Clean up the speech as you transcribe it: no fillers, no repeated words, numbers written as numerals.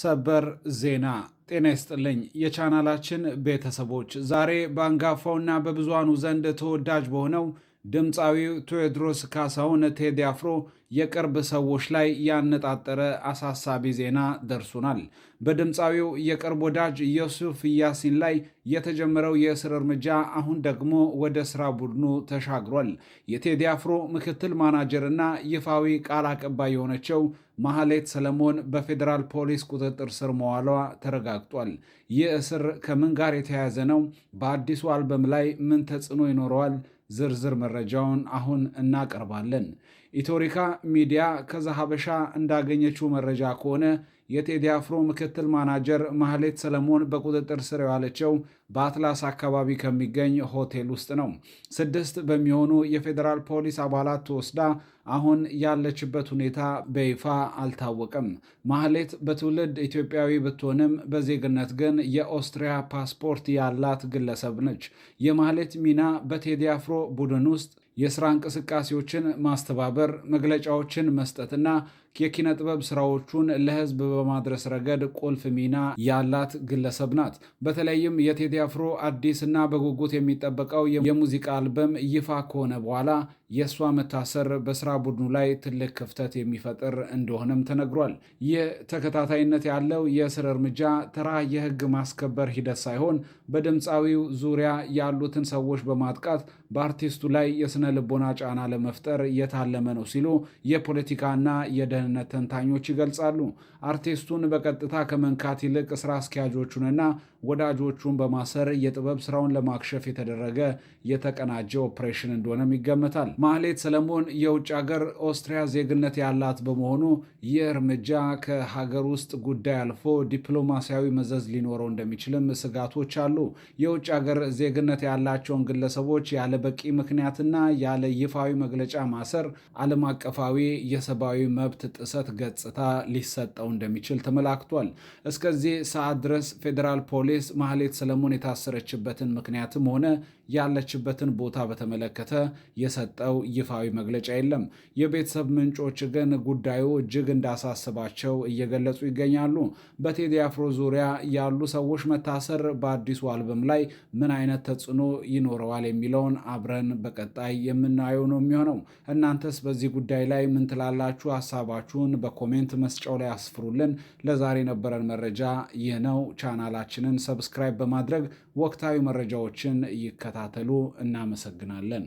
ሰበር ዜና ጤና ይስጥልኝ የቻናላችን ቤተሰቦች፣ ዛሬ በአንጋፋውና በብዙሃኑ ዘንድ ተወዳጅ በሆነው ድምፃዊው ቴዎድሮስ ካሳሁን ቴዲ አፍሮ የቅርብ ሰዎች ላይ ያነጣጠረ አሳሳቢ ዜና ደርሶናል። በድምፃዊው የቅርብ ወዳጅ ዩሱፍ ያሲን ላይ የተጀመረው የእስር እርምጃ አሁን ደግሞ ወደ ስራ ቡድኑ ተሻግሯል። የቴዲ አፍሮ ምክትል ማናጀር እና ይፋዊ ቃል አቀባይ የሆነችው ማህሌት ሰለሞን በፌዴራል ፖሊስ ቁጥጥር ስር መዋሏ ተረጋግጧል። ይህ እስር ከምን ጋር የተያያዘ ነው? በአዲሱ አልበም ላይ ምን ተጽዕኖ ይኖረዋል? ዝርዝር መረጃውን አሁን እናቀርባለን። ኢትዮሪካ ሚዲያ ከዛሀበሻ እንዳገኘችው መረጃ ከሆነ የቴዲ አፍሮ ምክትል ማናጀር ማህሌት ሰለሞን በቁጥጥር ስር የዋለችው በአትላስ አካባቢ ከሚገኝ ሆቴል ውስጥ ነው። 6 በሚሆኑ የፌዴራል ፖሊስ አባላት ተወስዳ አሁን ያለችበት ሁኔታ በይፋ አልታወቀም። ማህሌት በትውልድ ኢትዮጵያዊ ብትሆንም በዜግነት ግን የኦስትሪያ ፓስፖርት ያላት ግለሰብ ነች። የማህሌት ሚና በቴዲ አፍሮ ቡድን ውስጥ የስራ እንቅስቃሴዎችን ማስተባበር፣ መግለጫዎችን መስጠትና የኪነ ጥበብ ስራዎቹን ለህዝብ በማድረስ ረገድ ቁልፍ ሚና ያላት ግለሰብ ናት። በተለይም የቴዲ አፍሮ አዲስና በጉጉት የሚጠበቀው የሙዚቃ አልበም ይፋ ከሆነ በኋላ የእሷ መታሰር በስራ ቡድኑ ላይ ትልቅ ክፍተት የሚፈጥር እንደሆነም ተነግሯል። ይህ ተከታታይነት ያለው የእስር እርምጃ ተራ የህግ ማስከበር ሂደት ሳይሆን በድምፃዊው ዙሪያ ያሉትን ሰዎች በማጥቃት በአርቲስቱ ላይ የስነ ልቦና ጫና ለመፍጠር የታለመ ነው ሲሉ የፖለቲካና የደህንነት ተንታኞች ይገልጻሉ። አርቲስቱን በቀጥታ ከመንካት ይልቅ ስራ አስኪያጆቹንና ወዳጆቹን በማሰር የጥበብ ስራውን ለማክሸፍ የተደረገ የተቀናጀ ኦፕሬሽን እንደሆነም ይገመታል። ማህሌት ሰለሞን የውጭ ሀገር ኦስትሪያ ዜግነት ያላት በመሆኑ ይህ እርምጃ ከሀገር ውስጥ ጉዳይ አልፎ ዲፕሎማሲያዊ መዘዝ ሊኖረው እንደሚችልም ስጋቶች አሉ። የውጭ ሀገር ዜግነት ያላቸውን ግለሰቦች ያለ በቂ ምክንያትና ያለ ይፋዊ መግለጫ ማሰር ዓለም አቀፋዊ የሰብአዊ መብት ጥሰት ገጽታ ሊሰጠው እንደሚችል ተመላክቷል። እስከዚህ ሰዓት ድረስ ፌዴራል ፖሊስ ማህሌት ሰለሞን የታሰረችበትን ምክንያትም ሆነ ያለችበትን ቦታ በተመለከተ የሰጠው ይፋዊ መግለጫ የለም። የቤተሰብ ምንጮች ግን ጉዳዩ እጅግ እንዳሳስባቸው እየገለጹ ይገኛሉ። በቴዲ አፍሮ ዙሪያ ያሉ ሰዎች መታሰር በአዲሱ አልበም ላይ ምን አይነት ተጽዕኖ ይኖረዋል የሚለውን አብረን በቀጣይ የምናየው ነው የሚሆነው። እናንተስ በዚህ ጉዳይ ላይ ምን ትላላችሁ? ሀሳባችሁን በኮሜንት መስጫው ላይ አስፍሩልን። ለዛሬ የነበረን መረጃ ይህ ነው። ቻናላችንን ሰብስክራይብ በማድረግ ወቅታዊ መረጃዎችን ይከታተሉ። እናመሰግናለን።